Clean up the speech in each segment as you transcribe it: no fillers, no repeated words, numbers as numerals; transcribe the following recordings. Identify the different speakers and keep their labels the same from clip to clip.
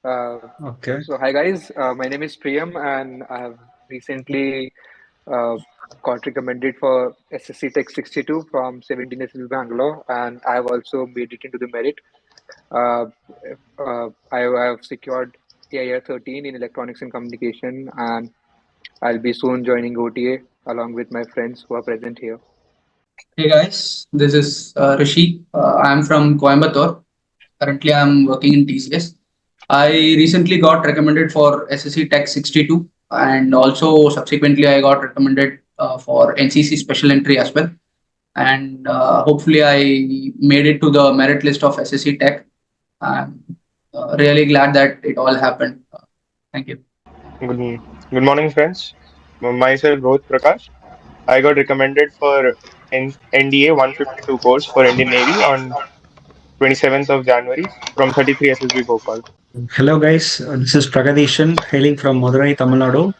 Speaker 1: Uh,
Speaker 2: Okay.
Speaker 1: so, hi guys, my name is Priyam, and I have recently uh, got recommended for SSC Tech 62 from 17 SSB Bangalore, and I have also made it into the merit. Uh, I have secured AIR 13 in electronics and communication, and I'll be soon joining OTA along with my friends who are present here.
Speaker 3: Hey guys, this is Rishi. I'm from Coimbatore. Currently, I'm working in TCS. I recently got recommended for SSC Tech 62, and also subsequently I got recommended for NCC Special Entry as well. And hopefully, I made it to the merit list of SSC Tech. I'm really glad that it all happened. Thank you.
Speaker 4: Good morning, friends. Myself, Rohit Prakash. I got recommended for NDA 152 course for Indian Navy on 27th of January from 33 SSB Bhopal.
Speaker 2: Hello, guys. This is Pragadishan, hailing from Madurai, Tamil Nadu.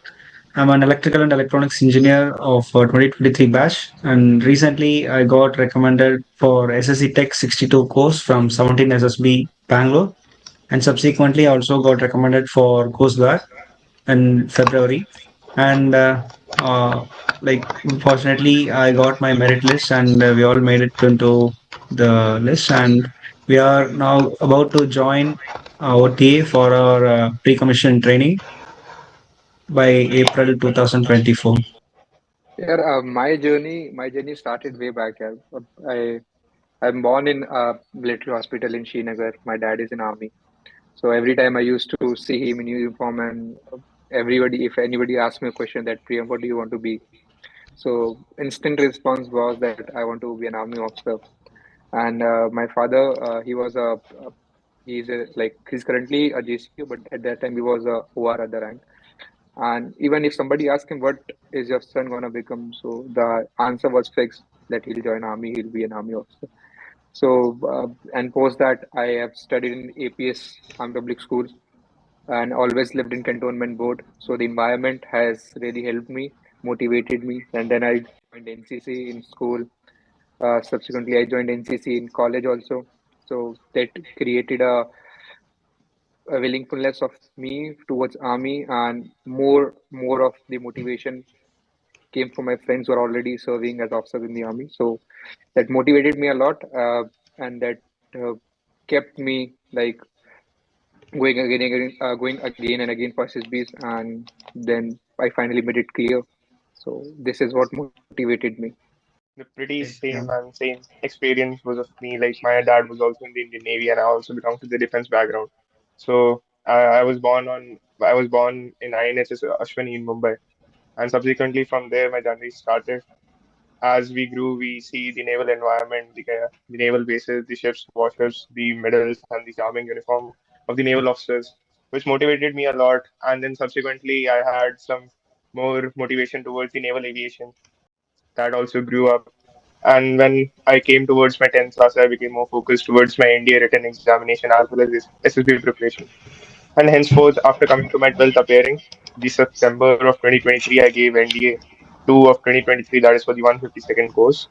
Speaker 2: I'm an electrical and electronics engineer of 2023 batch, and recently I got recommended for SSC Tech 62 course from 17 SSB Bangalore, and subsequently also got recommended for Coast Guard in February. And uh, like, fortunately, I got my merit list, and we all made it into the list, and we are now about to join OTA for our pre-commission training by April 2024.
Speaker 1: Yeah, my journey started way back. Yeah. I I'm born in a military hospital in Srinagar. My dad is in army. So every time I used to see him in uniform, and if anybody asked me a question that Priyam, what do you want to be? So instant response was that I want to be an army officer. And my father, he's currently a JCU, but at that time he was a OR at the rank. And even if somebody asked him, what is your son gonna become? So the answer was fixed that he'll join army, he'll be an army officer. So, and post that, I have studied in APS, Army Public Schools, and always lived in cantonment board. So the environment has really helped me, motivated me. And then I joined NCC in school. Subsequently, I joined NCC in college also. So that created a willingness of me towards army, and more of the motivation came from my friends who are already serving as officers in the army. So that motivated me a lot, and that uh, kept me like going again and again for SSBs, and then I finally made it clear. So this is what motivated me.
Speaker 4: The pretty
Speaker 2: Okay. Yeah.
Speaker 4: same experience was of me. Like my dad was also in the Indian Navy, and I also belong to the defense background. So I was born in INSS Ashwani in Mumbai, and subsequently from there my journey started. As we grew, we see the naval environment, the naval bases, the ships, warships, the medals, and the charming uniform of the naval officers, which motivated me a lot. And then subsequently, I had some more motivation towards the naval aviation. That also grew up. And when I came towards my 10th class, I became more focused towards my NDA written examination as well as this SSB preparation. And henceforth, after coming to my 12th appearing, the September of 2023, I gave NDA 2 of 2023, that is for the 152nd course.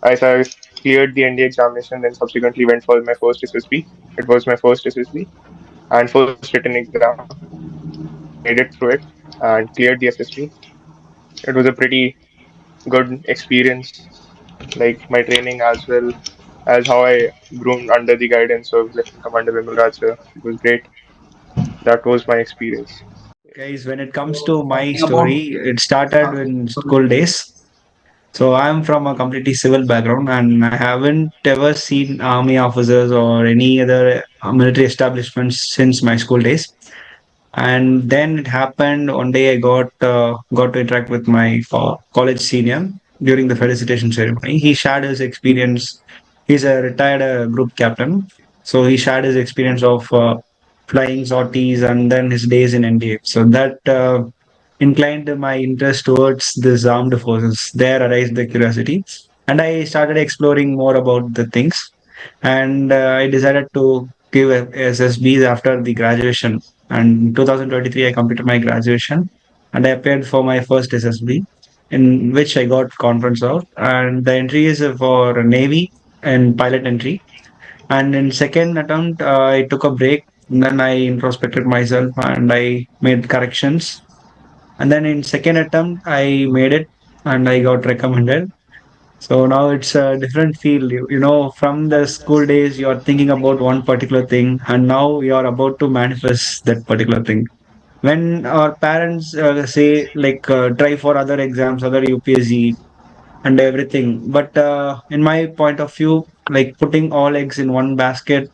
Speaker 4: As I cleared the NDA examination, then subsequently went for my first SSB. It was my first SSB and first written exam. I made it through it and cleared the SSB. It was a pretty good experience, like my training as well as how I grew under the guidance of Lieutenant Commander Vimal Raj sir. It was great. That was my experience.
Speaker 2: Guys, when it comes
Speaker 3: So
Speaker 2: to my
Speaker 3: talking about
Speaker 2: story, it started in school days. So I'm from a completely civil background, and I haven't ever seen army officers or any other military establishments since my school days. And then it happened one day. I got to interact with my college senior during the felicitation ceremony. He shared his experience. He's a retired group captain, so he shared his experience of flying sorties and then his days in NDA. So that inclined my interest towards this armed forces. There arised the curiosity, and I started exploring more about the things. And I decided to give SSBs after the graduation. And in 2023, I completed my graduation, and I applied for my first SSB, in which I got conference out. And the entry is for Navy and pilot entry. And in second attempt, I took a break And then I introspected myself and I made corrections. And then in second attempt, I made it and I got recommended. So now it's a different field. From the school days, you're thinking about one particular thing, and now you're about to manifest that particular thing. When our parents say, like, try for other exams, other UPSC, and everything. But in my point of view, like putting all eggs in one basket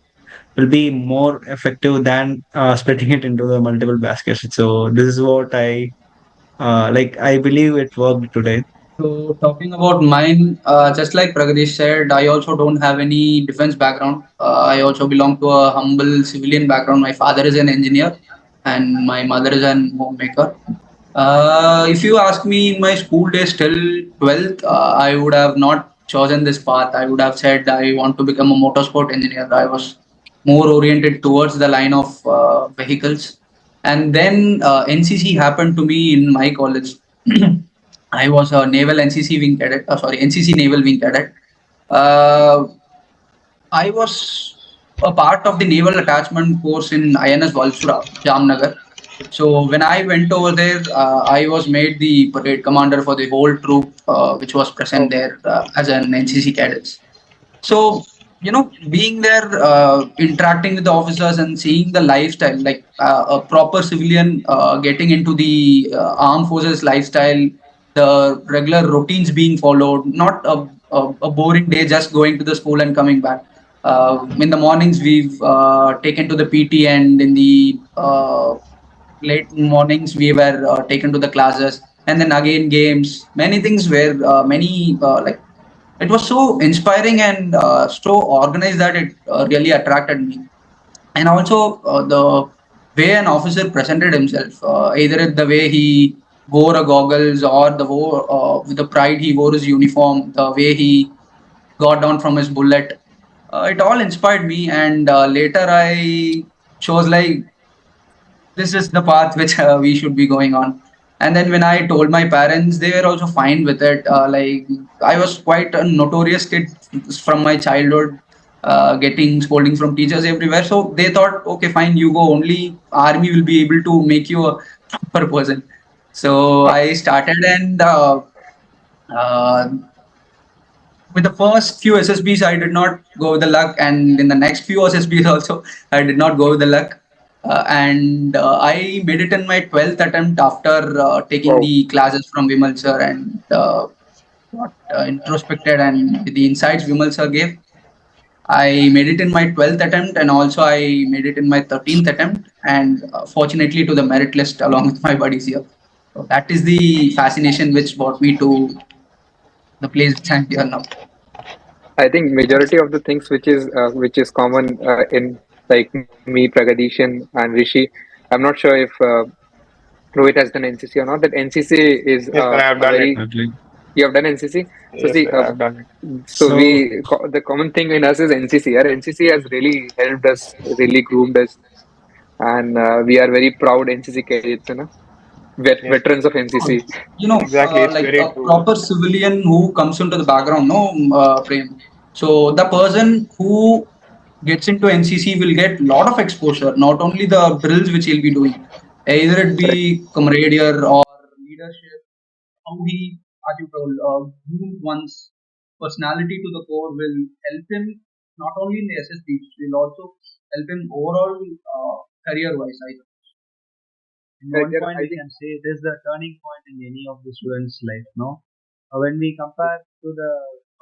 Speaker 2: will be more effective than splitting it into the multiple baskets. So this is what I like. I believe it worked today.
Speaker 3: So talking about mine, just like Pragadish said, I also don't have any defense background. I also belong to a humble civilian background. My father is an engineer, and my mother is an homemaker. If you ask me in my school days till 12th, I would have not chosen this path. I would have said I want to become a motorsport engineer. I was more oriented towards the line of vehicles. And then NCC happened to me in my college. I was a naval NCC wing cadet, NCC naval wing cadet. Uh, I was a part of the naval attachment course in INS Valsura, Jamnagar. So when I went over there, I was made the parade commander for the whole troop, which was present
Speaker 1: Oh,
Speaker 3: there as an NCC cadets. So, being there, interacting with the officers and seeing the lifestyle, like a proper civilian getting into the armed forces lifestyle, the regular routines being followed, not a boring day just going to the school and coming back. In the mornings, we've taken to the PT, and in the late mornings, we were taken to the classes, and then again games. Many things were like it was so inspiring and so organized that it really attracted me. And also the way an officer presented himself, either the way he wore a goggles or with the pride he wore his uniform, the way he got down from his bullet, it all inspired me. And later I chose like this is the path which we should be going on. And then when I told my parents, they were also fine with it. Like I was quite a notorious kid from my childhood, getting scolding from teachers everywhere. So they thought, okay, fine, you go. Only army will be able to make you a proper person. So I started, and uh, with the first few SSBs, I did not go with the luck, and in the next few SSBs also, I did not go with the luck. And I made it in my 12th attempt after taking
Speaker 1: wow.
Speaker 3: the classes from Vimal sir and got introspected and with the insights Vimal sir gave. I made it in my 12th attempt, and also I made it in my 13th attempt, and fortunately to the merit list along with my buddies here. So that is the fascination which brought me to the place which I'm here now.
Speaker 1: I think majority of the things which is common in like me, Pragadishan, and Rishi. I'm not sure if Rohit has done NCC or not. That NCC is
Speaker 4: Yes, sir, I have
Speaker 1: a
Speaker 4: done it.
Speaker 1: very
Speaker 2: Definitely.
Speaker 1: you have done NCC. So
Speaker 4: Yes,
Speaker 1: see,
Speaker 4: sir, I have done it.
Speaker 2: So
Speaker 1: the common thing in us is NCC. Our NCC has really helped us, really groomed us, and we are very proud NCC cadets,
Speaker 4: Yes,
Speaker 1: veterans of NCC.
Speaker 4: exactly. It's
Speaker 3: Like
Speaker 4: very
Speaker 3: a
Speaker 4: true.
Speaker 3: proper civilian who comes into the background, no, Prem. So the person who gets into NCC will get lot of exposure, not only the drills which he'll be doing, either it
Speaker 1: Correct.
Speaker 3: be camaraderie or leadership, how he, as you told, groom one's personality to the core will help him not only in the SSB, will also help him overall career-wise.
Speaker 2: in
Speaker 1: Correct.
Speaker 2: one
Speaker 1: Yeah,
Speaker 2: point
Speaker 1: I
Speaker 2: we
Speaker 1: think
Speaker 2: can say it is the turning point in any of the students' life. No, when we compare to the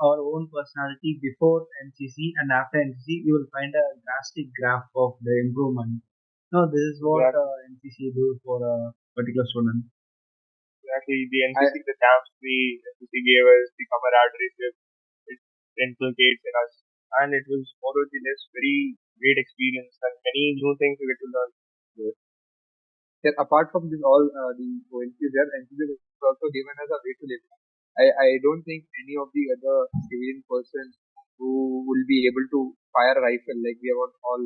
Speaker 2: our own personality before NCC and after NCC, you will find a drastic graph of the improvement. No, this is what
Speaker 4: Exactly.
Speaker 2: NCC do for a particular student.
Speaker 4: Exactly. The
Speaker 1: I
Speaker 4: NCC, the camps the SSC gave us, the camaraderie, it inculcates in us. And it was followed in this very great experience and many new things we get to learn. Yes.
Speaker 1: that apart from this all the ONCs there, NCC is also given as a way to live. I don't think any of the other civilian person who will be able to fire a rifle like we have all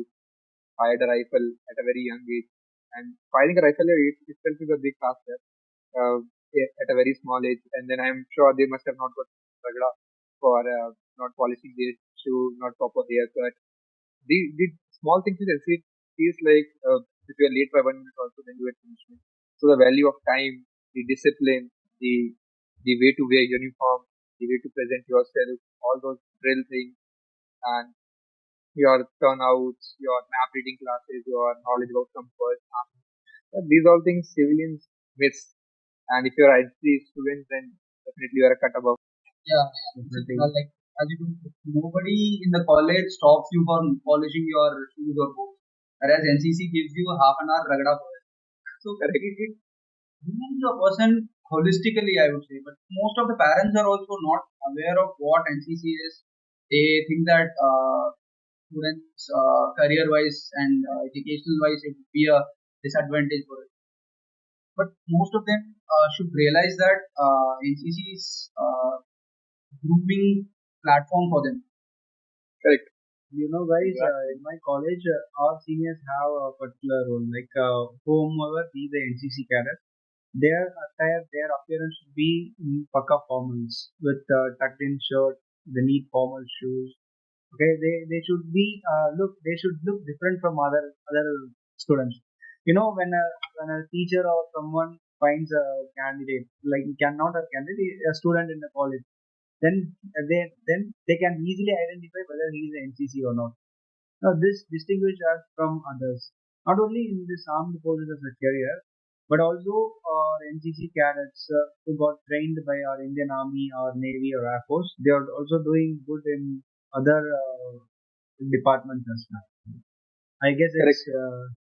Speaker 1: fired a rifle at a very young age. And firing a rifle itself is a big task there, at a very small age. And then I'm sure they must have not got ragda for not polishing their shoe, not proper haircut. The small things which NCC feels like if you are late by 1 minute also, then you get punishment. So the value of time, the discipline, the way to wear uniform, the way to present yourself, all those drill things, and your turnouts, your map reading classes, your knowledge about compass. These all things civilians miss. And if you're IT student, then definitely you are a cut above.
Speaker 3: Yeah, like as you do, nobody in the college stops you from polishing your shoes or boots, whereas NCC gives you half an hour ragda for it. So
Speaker 1: Correct.
Speaker 3: it groom a person holistically, I would say. But most of the parents are also not aware of what NCC is. They think that students, career-wise and educational-wise, it would be a disadvantage for it. But most of them should realize that NCC is grooming platform for them.
Speaker 1: Correct.
Speaker 2: Guys, in my college, our seniors have a particular role. Like, whomever be the NCC cadet, their attire, their appearance should be in pukka formals with tucked in shirt, the neat formal shoes. Okay, they should be they should look different from other students. When a teacher or someone finds a candidate, like cannot a candidate, a student in the college, then they can easily identify whether he is an NCC or not. Now, this distinguishes us from others, not only in this armed forces as a career, but also NCC cadets who got trained by our Indian Army or Navy or Air Force. They are also doing good in other departments as well. I guess
Speaker 1: Correct.
Speaker 2: it's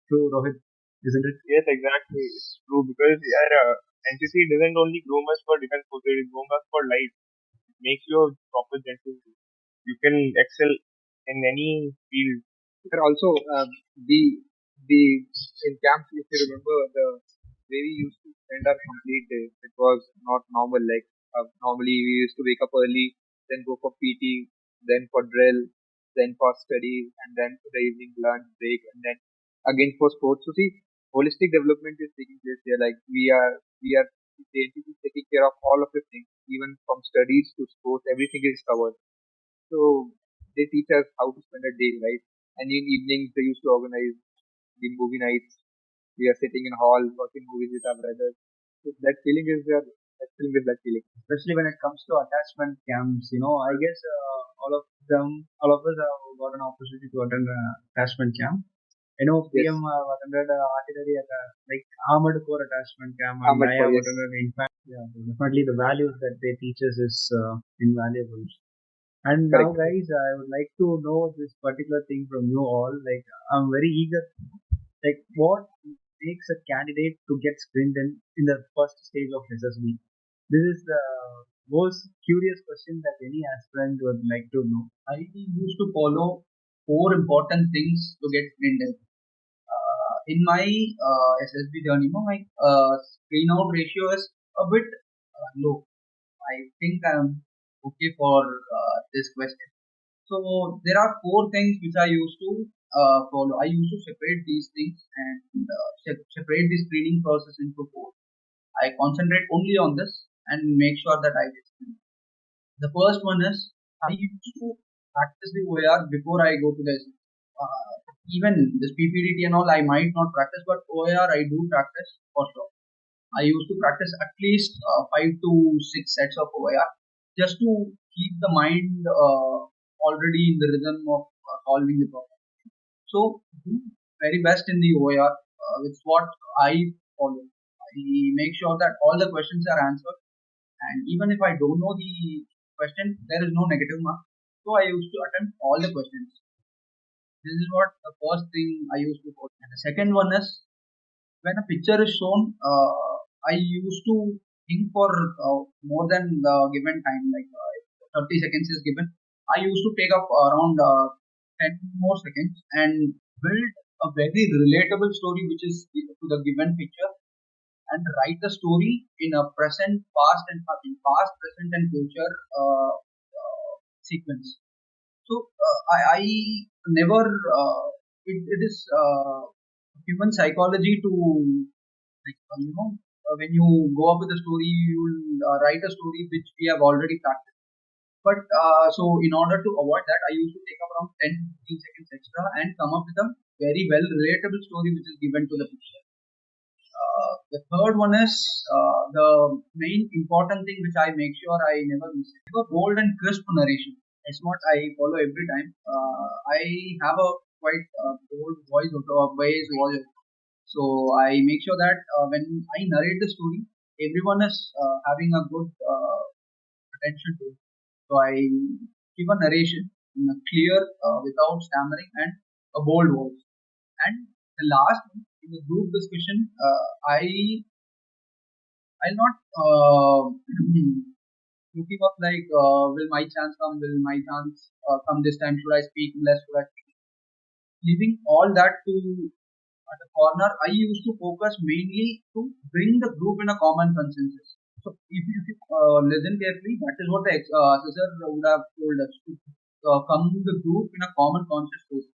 Speaker 2: true, Rohit, isn't it?
Speaker 4: Yes, exactly. It's true because yeah, NCC doesn't only groom us for defense forces, it grooms us for life. It makes you a proper gentleman. You can excel in any field.
Speaker 1: But also, the in camps, if you remember, the way we used to spend our complete day, it was not normal. Like normally, we used to wake up early, then go for PT, then for drill, then for study, and then for the evening lunch break, and then again for sports. So see, holistic development is taking place here. Like we are the entity is taking care of all of the things, even from studies to sports, everything is covered. So they teach us how to spend a day, right? And in evenings, they used to organize the movie nights. We are sitting in hall watching movies with our brothers. So that feeling is there. That feeling is that feeling.
Speaker 2: Especially when it comes to attachment camps. I guess all of us have got an opportunity to attend an attachment camp.
Speaker 1: Yes,
Speaker 2: PM attended artillery like armored corps attachment camp, and
Speaker 1: Ahmed
Speaker 2: I
Speaker 1: for
Speaker 2: have
Speaker 1: yes.
Speaker 2: attended infantry. Yeah, so definitely the values that they teach us is invaluable. And now,
Speaker 1: Correct.
Speaker 2: guys, I would like to know this particular thing from you all. Like, I'm very eager. Like, what makes a candidate to get screened in the first stage of SSB? This is the most curious question that any aspirant would like to know.
Speaker 3: I used to follow four important things to get screened in. In my SSB journey, my screen out ratio is a bit low. I think I'm okay for this question. So there are four things which I used to follow. I used to separate these things and separate the screening process into four. I concentrate only on this and make sure that I get screened. The first one is I used to practice the OAR before I go to the SSC. Even this PPDT and all, I might not practice, but OAR I do practice for sure. I used to practice at least 5 to 6 sets of OAR just to keep the mind already in the rhythm of solving the problem. So, do very best in the OAR. It's what I follow. I make sure that all the questions are answered, and even if I don't know the question, there is no negative mark. So, I used to attempt all the questions. This is what the first thing I used to follow. And the second one is when a picture is shown, I used to think for more than the given time, like 30 seconds is given. I used to take up around 10 more seconds and build a very relatable story which is to the given picture and write the story in a present, past, and in past, present, and future sequence. So I never. It is human psychology to like when you go up with a story, you will write a story which we have already practiced. But so in order to avoid that, I used to take up around 10 to 15 seconds extra and come up with a very well relatable story which is given to the picture. The third one is the main important thing which I make sure I never miss. A bold and crisp narration. It's what I follow every time. I have a quite bold voice or bass voice, so I make sure that when I narrate the story, everyone is having a good attention to it. So I give a narration in a clear, without stammering, and a bold voice. And the last one, in the group discussion, I'll not looking up like will my chance come? Will my chance come this time? Should I speak less? Should I speak? Leaving all that to at the corner, I used to focus mainly to bring the group in a common consensus. So if you listen carefully, that is what the assessor would have told us to come the group in a common consensus.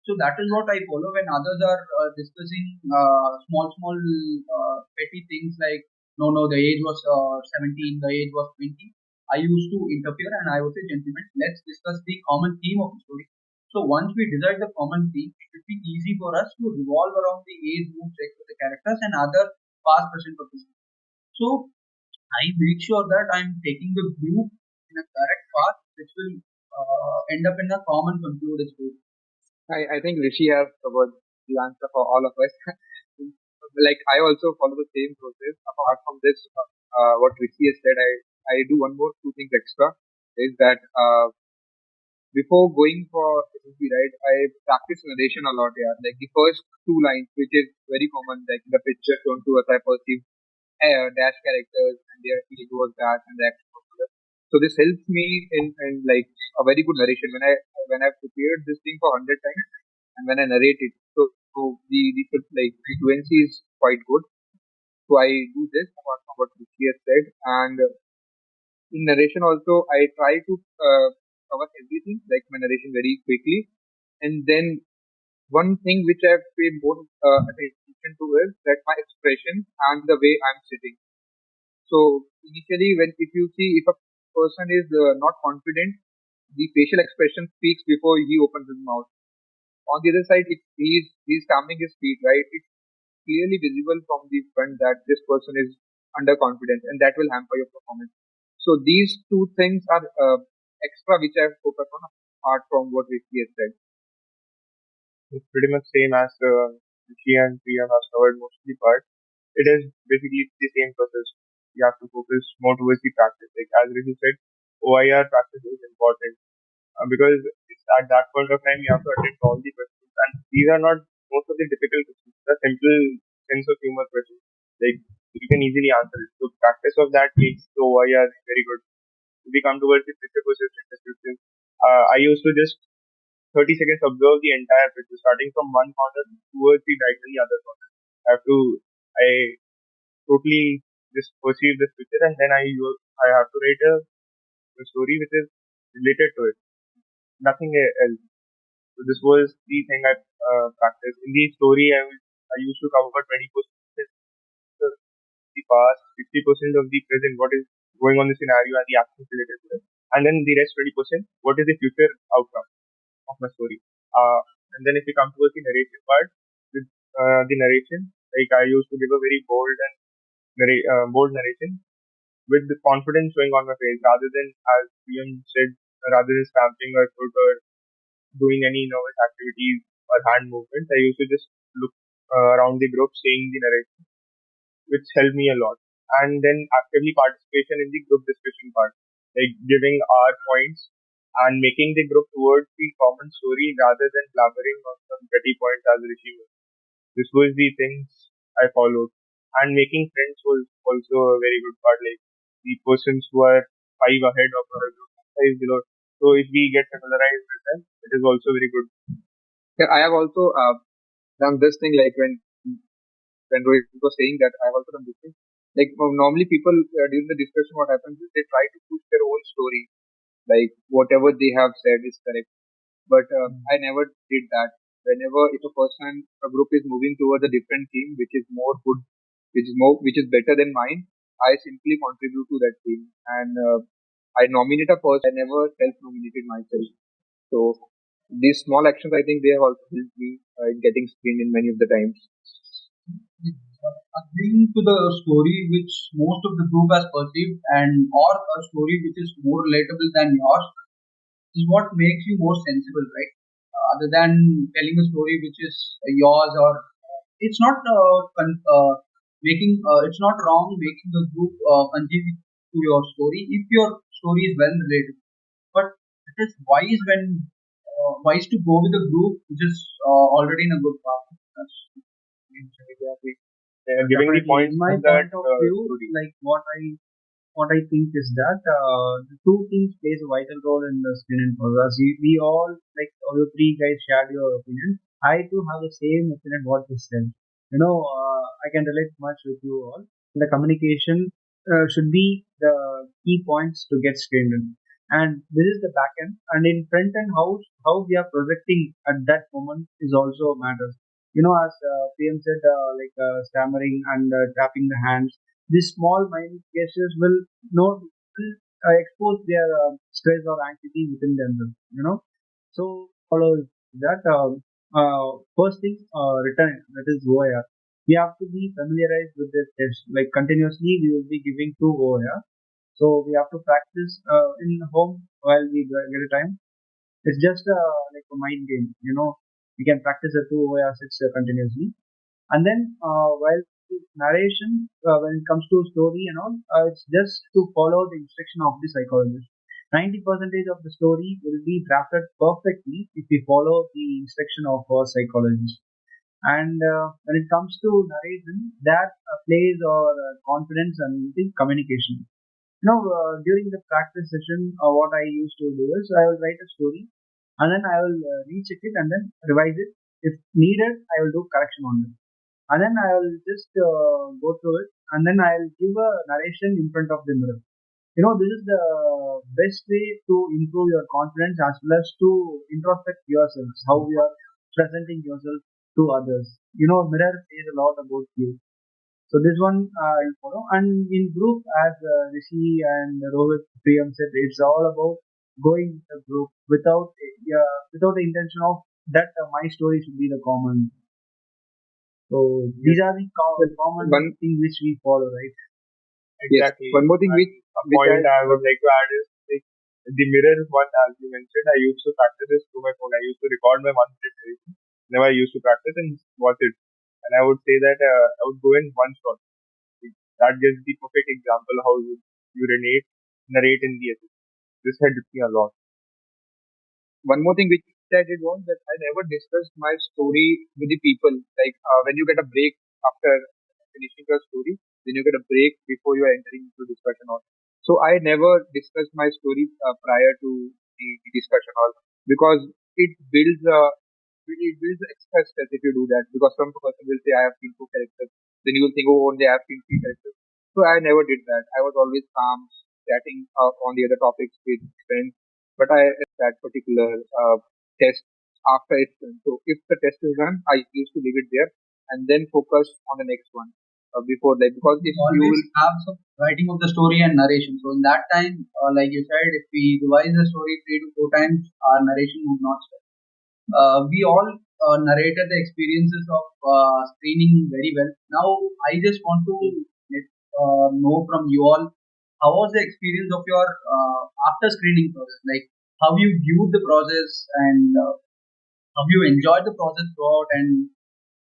Speaker 3: So that is what I follow when others are discussing small petty things like no, the age was 17, the age was 20. I used to interfere and I would say, gentlemen, let's discuss the common theme of the story. So once we decide the common theme, it will be easy for us to revolve around the age, mood, sex of the characters and other past, present purposes. So I make sure that I'm taking the group in a correct path, which will end up in a common concluded story.
Speaker 1: I think Rishi has covered the answer for all of us. Like I also follow the same process. Apart from this, what Rishi has said, I do one more two things extra. Is that before going for SSB, right, I practice narration a lot. Yeah, like the first two lines, which is very common, like the picture shown to us, I perceive dash characters and their age was dash and the action was other. So this helps me in like a very good narration when I prepared this thing for 100 times and when I narrate it. So the like the fluency is quite good. So I do this apart from what Rishi has said, and in narration also I try to cover everything, like my narration very quickly, and then one thing which I've paid more attention to is that my expression and the way I'm sitting. So initially, when if you see if a person is not confident, the facial expression speaks before he opens his mouth. On the other side, if he's stamping his feet, right, it's clearly visible from the front that this person is underconfident, and that will hamper your performance. So these two things are extra which I've focused on apart from what Rishi has said.
Speaker 4: It's pretty much same as Rishi and Priyam has covered most of the part. It is basically the same process. You have to focus more towards the practice. Like as Rishi said, OIR practice is important because it's at that point of time you have to attend to all the questions, and these are not most of the difficult questions. The simple sense of humor questions, like you can easily answer it. So practice of that makes the OIR very good. If we come towards the picture persistent description, I used to just 30 seconds observe the entire picture, starting from one corner towards the right and the other corner. I totally just perceive this picture, and then I have to write a story which is related to it, nothing else. So this was the thing I practiced. In the story, I used to cover 20% of the past, 60% of the present, what is going on in the scenario and the actions related to it, and then the rest 20%, what is the future outcome of my story. And then if we come towards the narration part, with the narration, like I used to give a very bold and bold narration with the confidence showing on my face, rather than, as Ian said, rather than stamping or foot or doing any nervous activities or hand movements. I used to just look around the group, saying the narration, which helped me a lot. And then actively participation in the group discussion part, like giving our points and making the group towards the common story rather than blabbering on some petty points as Rishi was. This was the things I followed. And making friends was also a very good part, like the persons who are 5 ahead of our group, 5 below. So if we get familiarized with them, it is also very good.
Speaker 1: Yeah, I have also done this thing, like when Rohit was saying that I have also done this thing. Like normally people during the discussion, what happens is they try to push their own story, like whatever they have said is correct. But I never did that. Whenever if a group is moving towards a different theme, which is more good, which is better than mine, I simply contribute to that theme, and I nominate a person. I never self-nominated myself. So these small actions, I think they have also helped me getting screened in many of the times.
Speaker 3: Agreeing to the story which most of the group has perceived and or a story which is more relatable than yours is what makes you more sensible, right? Other than telling a story which is yours, or it's not it's not wrong making the group contribute to your story if your story is well related. But it is wise to go with a group which is already in a good path. That's
Speaker 4: Exactly. Giving the
Speaker 2: Definitely, in
Speaker 4: points
Speaker 2: my
Speaker 4: to that
Speaker 2: point of view,
Speaker 4: story.
Speaker 2: like what I think is that the two things plays a vital role in the screening process. We all, like all you three guys shared your opinion. I too have the same opinion what you said. I can relate much with you all. The communication should be the key points to get screened in. And this is the back end. And in front end, how we are projecting at that moment is also matters. As PM said, stammering and tapping the hands, these small minute gestures will expose their stress or anxiety within themselves. So follow that. First thing, return, that is OIR. We have to be familiarized with this test. Like continuously, we will be giving two OIR. So we have to practice in home while we get a time. It's just like a mind game. We can practice the two OIR6 continuously. And then while narration, when it comes to story and all, it's just to follow the instruction of the psychologist. 90% of the story will be drafted perfectly if we follow the instruction of our psychologist. And when it comes to narration, that plays our confidence and the communication. During the practice session, what I used to do is I will write a story and then I will recheck it and then revise it. If needed, I will do correction on it. And then I will just go through it and then I'll give a narration in front of the mirror. This is the best way to improve your confidence as well as to introspect yourselves, how you are presenting yourself to others. Mirror says a lot about you. So this one I'll follow. And in group, as Rishi and Rohit Priyam said, it's all about going with a group without the intention of that my story should be the common. So these
Speaker 4: Yes,
Speaker 2: are the common
Speaker 1: One
Speaker 2: things which we follow, right?
Speaker 1: Yes,
Speaker 4: exactly.
Speaker 1: one more thing
Speaker 4: And a
Speaker 1: which
Speaker 4: point
Speaker 1: I
Speaker 4: I would like to add is like the mirror one, as you mentioned. I used to practice this through my phone. I used to record my 1 minute narration. Never I used to practice and watch it. And I would say that I would go in one shot. That gives the perfect example how you narrate in the essay. This helped me a lot.
Speaker 1: One more thing which I did was that I never discussed my story with the people. Like when you get a break after finishing your story, then you get a break before you are entering into discussion hall. So I never discussed my story prior to the discussion hall because it builds extra stress if you do that, because some person will say I have seen two characters, then you will think, oh, only I have seen three characters. So I never did that. I was always calm, chatting on the other topics with friends, but I that particular test after it's done. So if the test is done, I used to leave it there and then focus on the next one before that, because
Speaker 3: we
Speaker 1: if you
Speaker 3: always
Speaker 1: will,
Speaker 3: have some writing of the story and narration. So in that time, like you said, if we revise the story 3 to 4 times, our narration would not stop. We all narrated the experiences of screening very well. Now, I just want to know from you all, how was the experience of your after screening process? Like, how you viewed the process and how you enjoyed the process throughout, and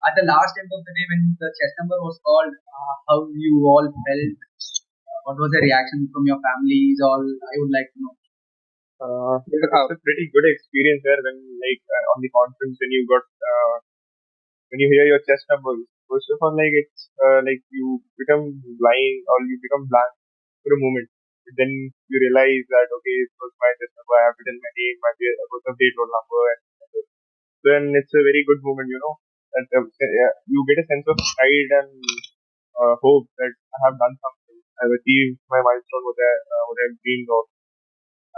Speaker 3: at the last end of the day when the chess number was called, how you all felt, what was the reaction from your families, all I would like to know.
Speaker 4: It's a pretty good experience there when like on the conference when you hear your chest numbers. First of all, like it's like you become blind or you become blank for a moment. Then you realize that okay, it was my chest number. I have written my name, my birth of date, roll number, and then it's a very good moment. That you get a sense of pride and hope that I have done something. I've achieved my milestone, what I've dreamed of,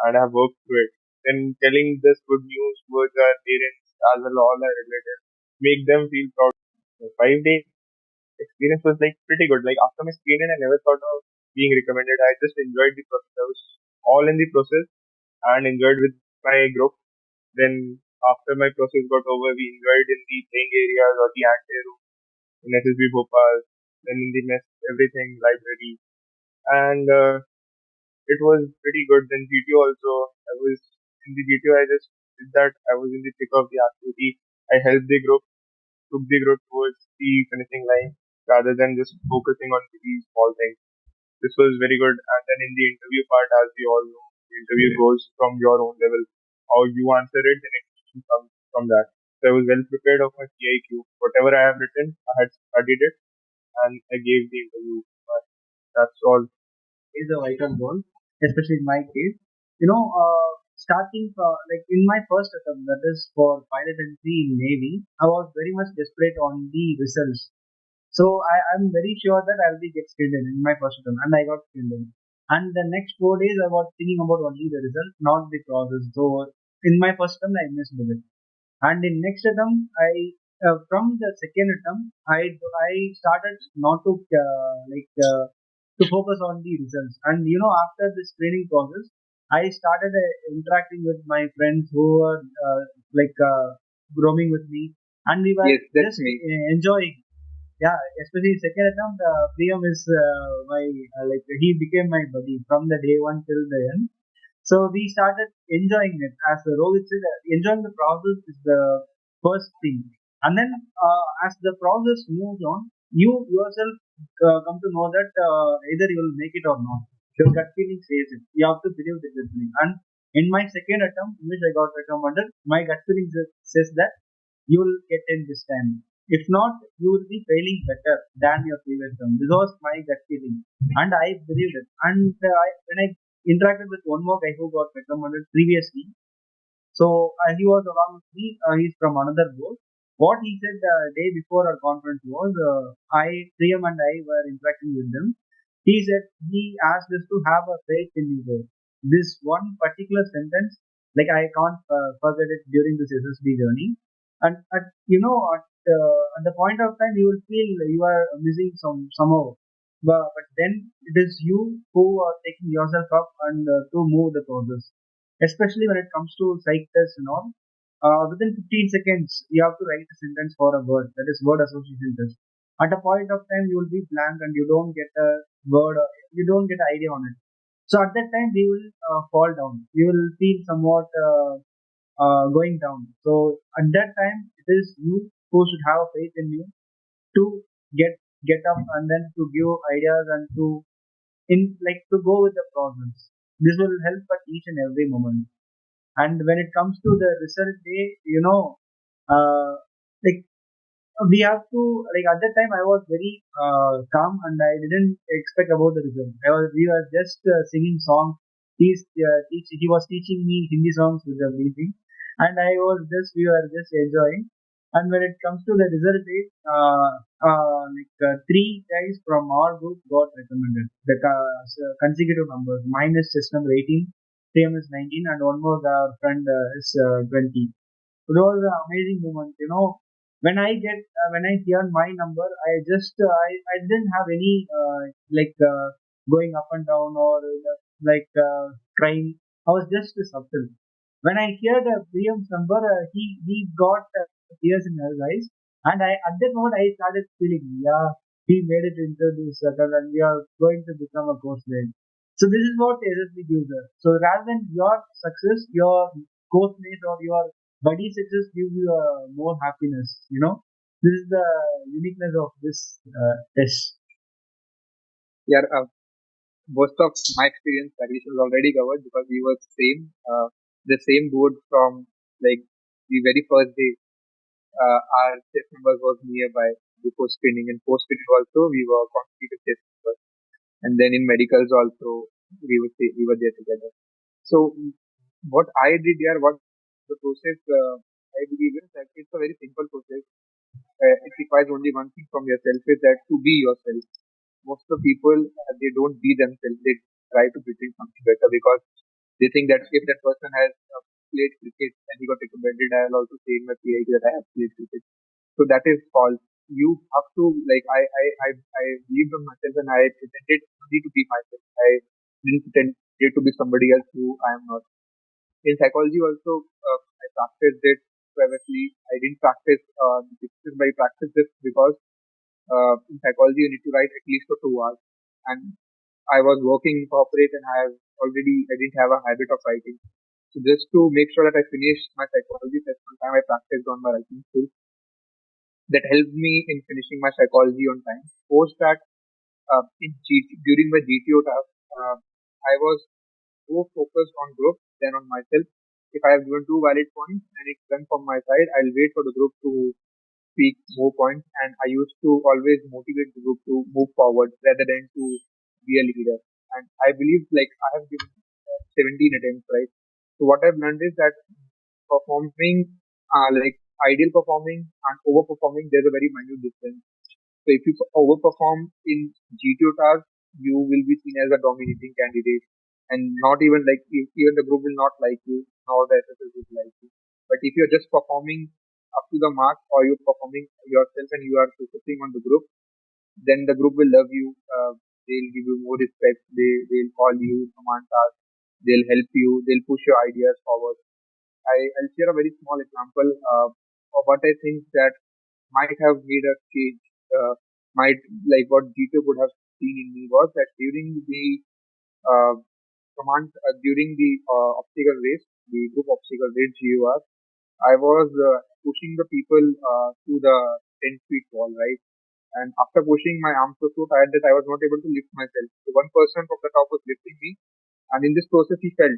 Speaker 4: and I have worked through it. Then telling this good news towards our parents as well all our relatives, make them feel proud. The 5 day experience was like pretty good. Like after my screening, I never thought of being recommended. I just enjoyed the process. I was all in the process and enjoyed with my group. Then after my process got over, we enjoyed in the playing areas or the ante room in SSB Bhopal, then in the mess, everything, library. And it was pretty good. Then GTO also, I was in the GTO, I just did that. I was in the thick of the activity. I helped the group, took the group towards the finishing line rather than just focusing on these small things. This was very good. And then in the interview part, as we all know, the interview goes from your own level. How you answer it, then it comes from that. So I was well prepared of my PIQ. Whatever I have written, I had studied it and I gave the interview. That's all.
Speaker 5: Is a vital role, especially in my case. Starting like in my first attempt, that is for pilot entry in Navy, I was very much desperate on the results. So I'm very sure that I'll be get screened in my first attempt, and I got screened in. And the next 4 days, I was thinking about only the result, not the process. So in my first attempt, I missed with it. And in next attempt, I from the second attempt, I started not to to focus on the results. And after this training process, I started interacting with my friends who were roaming with me, and we were
Speaker 1: Yes, that's
Speaker 5: just
Speaker 1: me.
Speaker 5: enjoying. Yeah, especially second attempt, Priyam is my he became my buddy from the day one till the end. So we started enjoying it. As the Rohit said, enjoying the process is the first thing, and then as the process moves on, you yourself come to know that either you will make it or not. Your gut feeling says it. You have to believe the gut feeling. And in my second attempt, in which I got recommended, my gut feeling says that you will get in this time. If not, you will be failing better than your previous term. This was my gut feeling, and I believed it. And when I interacted with one more guy who got recommended previously, so he was along with me. He's from another board. What he said day before our conference was, Priyam and I were interacting with them. He said he asked us to have a faith in you guys. This one particular sentence, like I can't forget it during this SSB journey. And at the point of time, you will feel you are missing somehow. But then it is you who are taking yourself up and to move the process, especially when it comes to psych tests and all. Within 15 seconds, you have to write a sentence for a word, that is word association test. At a point of time, you will be blank and you don't get a word, or you don't get an idea on it. So at that time, you will fall down. You will feel somewhat going down. So at that time, it is you who should have faith in you to get up and then to give ideas and to go with the process. This will help at each and every moment. And when it comes to the result day, like we have to, like at that time I was very calm and I didn't expect about the result. We were just singing songs. He was teaching me Hindi songs with the briefing, and we were just enjoying. And when it comes to the result day, three guys from our group got recommended. The consecutive numbers. Mine is test number 18, Prem is 19, and one more our friend is 20. It was an amazing moment, when I hear my number, I didn't have any going up and down or crying. I was just subtle. When I heard Priam's number, he got tears in his eyes, and I at that moment I started feeling, yeah, he made it into this circle, and we are going to become a coach then. So this is what SSB gives us. So rather than your success, your coach mate or your buddy success gives you more happiness. This is the uniqueness of this test.
Speaker 1: Yeah, most of my experience Harish was already covered because we were the same board from like the very first day. Our test numbers was nearby before screening, and post screening also we were consecutive test numbers, and then in medicals also we were there together. So what I did here, what the process I believe is that it's a very simple process. It requires only one thing from yourself, is that to be yourself. Most of the people they don't be themselves. They try to pretend something better because they think that if that person has played cricket and he got recommended, I'll also say in my PhD that I have played cricket. So that is false. You have to like I believed on myself and I pretended only to be myself. I didn't pretend to be somebody else who I am not. In psychology also, I practiced it previously. I didn't practice this by practice just because in psychology you need to write at least for 2 hours, and I was working in corporate and I didn't have a habit of writing. So just to make sure that I finished my psychology test on time, I practiced on my writing skills. That helped me in finishing my psychology on time. Post that, during my GTO task, I was more focused on group than on myself. If I have given 2 valid points and it's done from my side, I'll wait for the group to speak more points, and I used to always motivate the group to move forward rather than to be a leader. And I believe like I have given 17 attempts, right? So what I've learned is that performing, like ideal performing and overperforming, there's a very minute difference. So if you overperform in GTO tasks, you will be seen as a dominating candidate, and not even like even the group will not like you, nor the SSS will like you. But if you're just performing up to the mark, or you're performing yourself and you are focusing on the group, then the group will love you. They'll give you more respect. They'll call you, command tasks. They'll help you. They'll push your ideas forward. I'll share a very small example of what I think that might have made a change. Might like what Gito could have seen in me was that during the uh, during the obstacle race, the group obstacle race GUR, I was pushing the people to the 10 feet wall, right? And after pushing, my arms were so tired that I was not able to lift myself. So one person from the top was lifting me, and in this process, he fell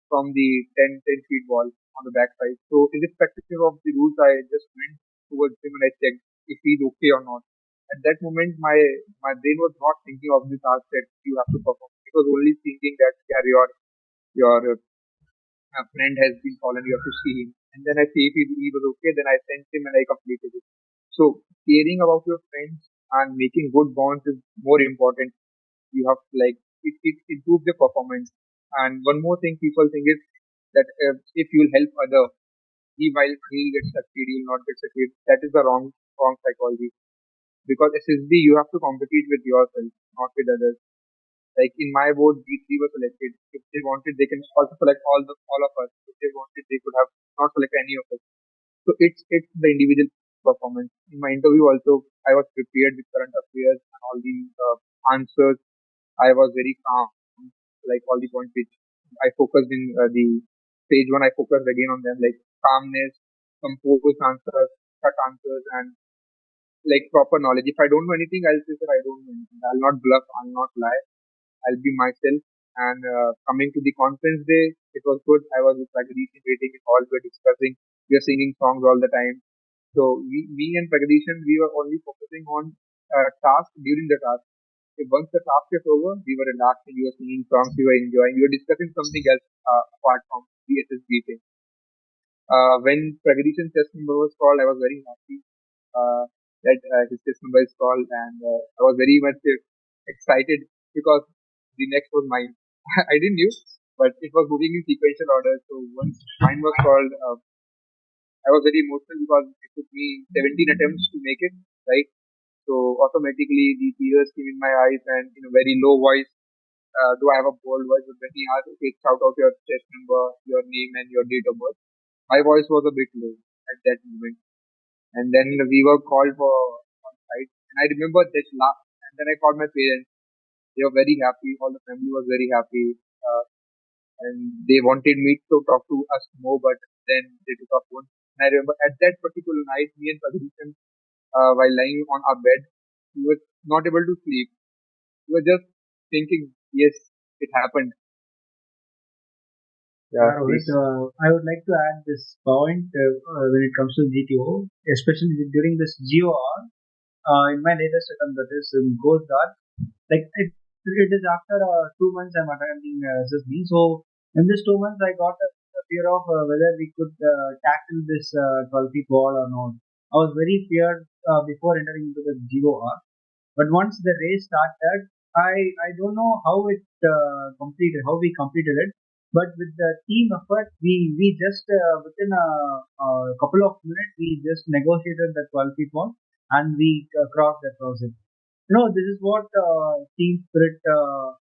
Speaker 1: from the 10 feet wall on the backside. So irrespective of the rules, I just went towards him and I checked if he's okay or not. At that moment, my brain was not thinking of the task that you have to perform. It was only thinking that yeah, your friend has been fallen, you have to see him. And then I see if he was okay, then I sent him and I completed it. So caring about your friends and making good bonds is more important. You have like it improves your performance. And one more thing people think is that if you'll help other, he while he'll get succeed, you'll not get succeed. That is the wrong psychology. Because SSB you have to compete with yourself, not with others. Like in my board, B3 was selected. If they wanted, they can also select all of us. If they wanted, they could have not select any of us. So it's the individual performance. In my interview also, I was prepared with current affairs and all the answers. I was very calm, like all the points which I focused in the stage one. I focused again on them, like calmness, composed answers, cut answers, and like proper knowledge. If I don't know anything, I'll say that I don't know anything. I'll not bluff. I'll not lie. I'll be myself. And coming to the conference day, it was good. I was with Pragadish waiting in hall. We were discussing. We were singing songs all the time. So me and Pragadishan, we were only focusing on task during the task. If once the task is over, we were relaxing. We were singing songs. We were enjoying. We were discussing something else apart from the SSB thing. When Pragadishan's test number was called, I was very happy that his test number is called, and I was very much excited because the next was mine. I didn't knew, but it was moving in sequential order. So once mine was called, I was very emotional because it took me 17 attempts to make it, right? So automatically the tears came in my eyes, and in a very low voice, though I have a bold voice, but when he asked, okay, shout out your test number, your name, and your date of birth, my voice was a bit low at that moment. And then we were called for on site, and I remember that laugh. And then I called my parents. They were very happy. All the family was very happy, and they wanted me to talk to us more, but then they took our phone. And I remember at that particular night, me and Padrishan, while lying on our bed, we were not able to sleep. We were just thinking, yes, it happened.
Speaker 5: Yeah, Rohit, I would like to add this point when it comes to GTO, especially during this GOR. In my latest attempt, that is in Coast Guard, like it is after 2 months I'm attending SSB. So in this 2 months, I got a fear of whether we could tackle this 12 feet wall or not. I was very feared before entering into the GOR. But once the race started, I don't know how it completed, how we completed it. But with the team effort, we just within a couple of minutes, we just negotiated the 12 feet wall and we crossed that process. This is what team spirit.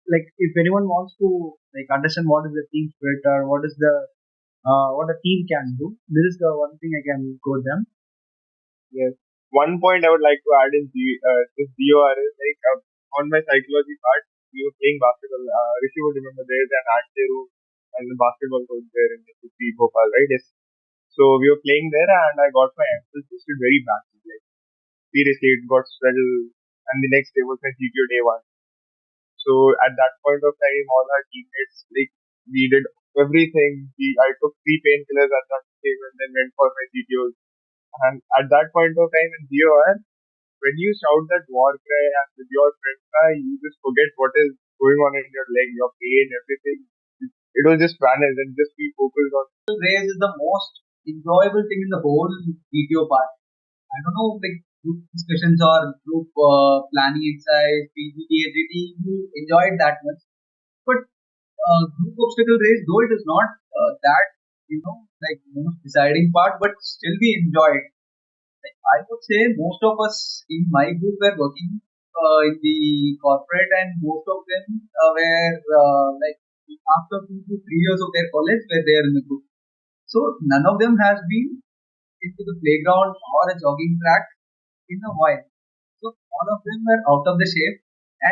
Speaker 5: Like, if anyone wants to like understand what is the team spirit or what is the what a team can do. This is the one thing I can quote them.
Speaker 4: Yes. One point I would like to add is this DOR is like on my psychology part, we were playing basketball. Rishi would remember there's an ante room and the basketball court there in SSC Bhopal, right? Yes. So we were playing there and I got my ankle twisted very badly. Like seriously, it got swelled and the next day was my GTO day one. So at that point of time, all our teammates, like we did everything. I took 3 painkillers at that time and then went for my GTOs. And at that point of time in DOR, when you shout that war cry and with your friends cry, you just forget what is going on in your leg, your pain, everything. It will just vanish and just be focused on.
Speaker 3: Race is the most enjoyable thing in the whole GTO part. I don't know, like group discussions or group planning exercise, PGT, AGT, you enjoyed that much. But group obstacle race, though it is not that, like most deciding part, but still we enjoyed. Like, I would say most of us in my group were working in the corporate, and most of them were like after 2 to 3 years of their college were there in the group. So none of them has been into the playground or a jogging track in a while. So all of them were out of the shape,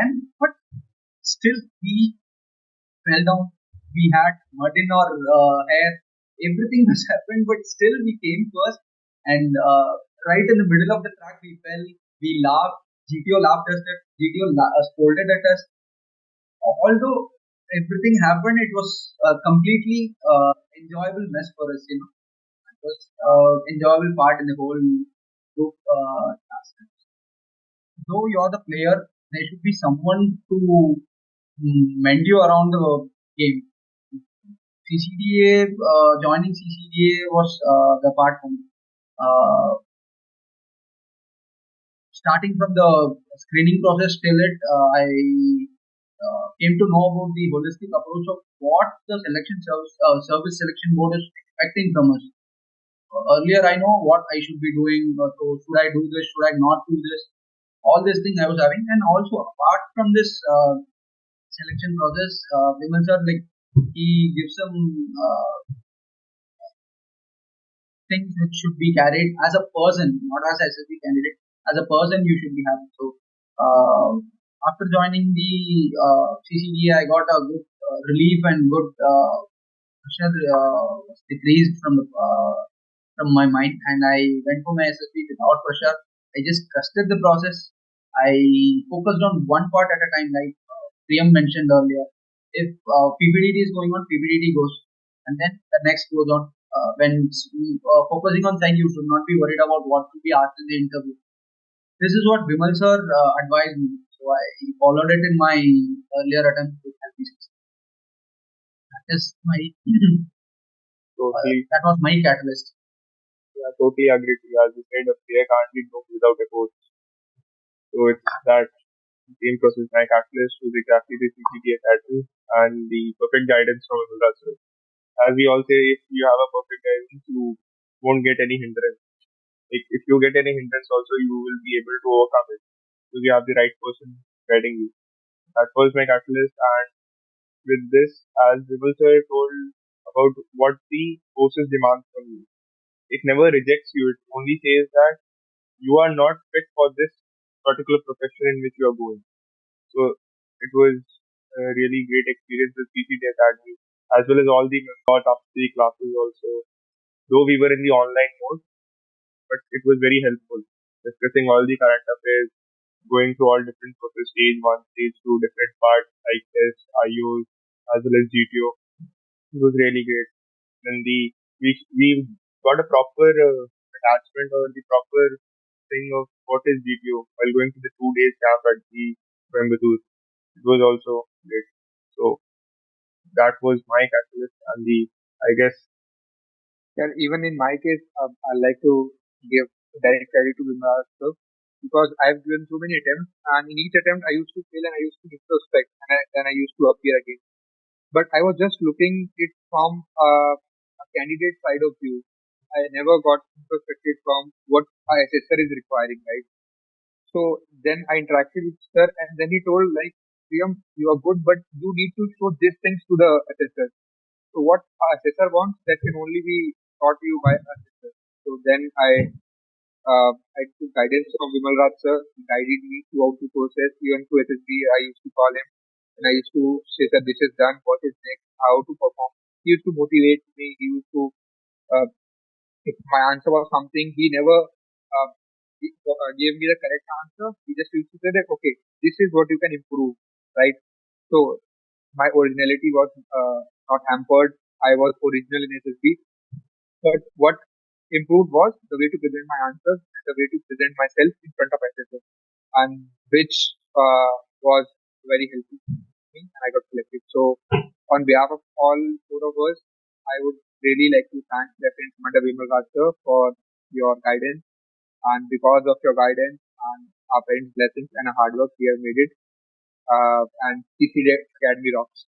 Speaker 3: and but still we fell down. We had mud in our hair. Everything has happened, but still we came first. And right in the middle of the track, we fell. We laughed. GTO laughed at us. GTO scolded at us. Although everything happened, it was a completely enjoyable mess for us. It was enjoyable part in the whole group task. Though you're the player, there should be someone to mend you around the game. CCDA, joining CCDA was the part for me. Starting from the screening process till it, I came to know about the holistic approach of what the service selection board is expecting from us. Earlier, I know what I should be doing. So should I do this? Should I not do this? All these things I was having, and also apart from this selection process, Vimal sir, like he gives some things which should be carried as a person, not as SSB candidate. As a person, you should be having. So after joining the CCDA, I got a good relief and good pressure was decreased from my mind, and I went for my SSB without pressure. I just trusted the process. I focused on one part at a time, like Priyam mentioned earlier. If PPDD is going on, PPDD goes, and then the next goes on. When focusing on sign, you should not be worried about what to be asked in the interview. This is what Vimal sir advised me, so I followed it in my earlier attempt to help me succeed. That is my
Speaker 4: Totally.
Speaker 3: that was my catalyst.
Speaker 4: Yeah, totally agree to you. As you said, a player can't be known without a coach. So it's that same process. My catalyst was exactly the CCD Academy and the perfect guidance from Enroll. As we all say, if you have a perfect guidance, you won't get any hindrance. Like if you get any hindrance, also you will be able to overcome it because you have the right person guiding you. That was my catalyst, and with this, as Vibal sir told about what the courses demand from you, it never rejects you. It only says that you are not fit for this particular profession in which you are going. So it was a really great experience with CCD Academy, as well as all the taught after the classes also. Though we were in the online mode, but it was very helpful. Discussing all the current affairs, going through all different process, stage 1, stage 2, different parts like this, IOs, as well as GTO. It was really great. Then we got a proper attachment or the proper thing of what is GTO while going to the 2 days camp at the Coimbatore. It was also great. So that was my catalyst, and I guess.
Speaker 1: Yeah, even in my case, I like to give direct credit to Vimla sir because I've given so many attempts, and in each attempt I used to fail and I used to introspect, and then I used to appear again. But I was just looking it from a candidate side of view. I never got introspected from what our assessor is requiring, right? So then I interacted with sir, and then he told like, Priyam, you are good, but you need to show these things to the assessor. So what a assessor wants, that can only be taught you by assessor. So then I took guidance from Vimal Raj sir. He guided me throughout the process, even to SSB. I used to call him and I used to say, sir, this is done. What is next? How to perform? He used to motivate me. He used to, uh, if my answer was something, he never uh, gave me the correct answer. He just used to say that, okay, this is what you can improve, right? So my originality was not hampered. I was original in SSB. But what improved was the way to present my answers and the way to present myself in front of SSS, and which was very helpful to me, and I got selected. So, on behalf of all four of us, I would really like to thank Lieutenant Commander Vimal Raj sir for your guidance, and because of your guidance and our parents' blessings and our hard work, we have made it. And CCD Academy rocks.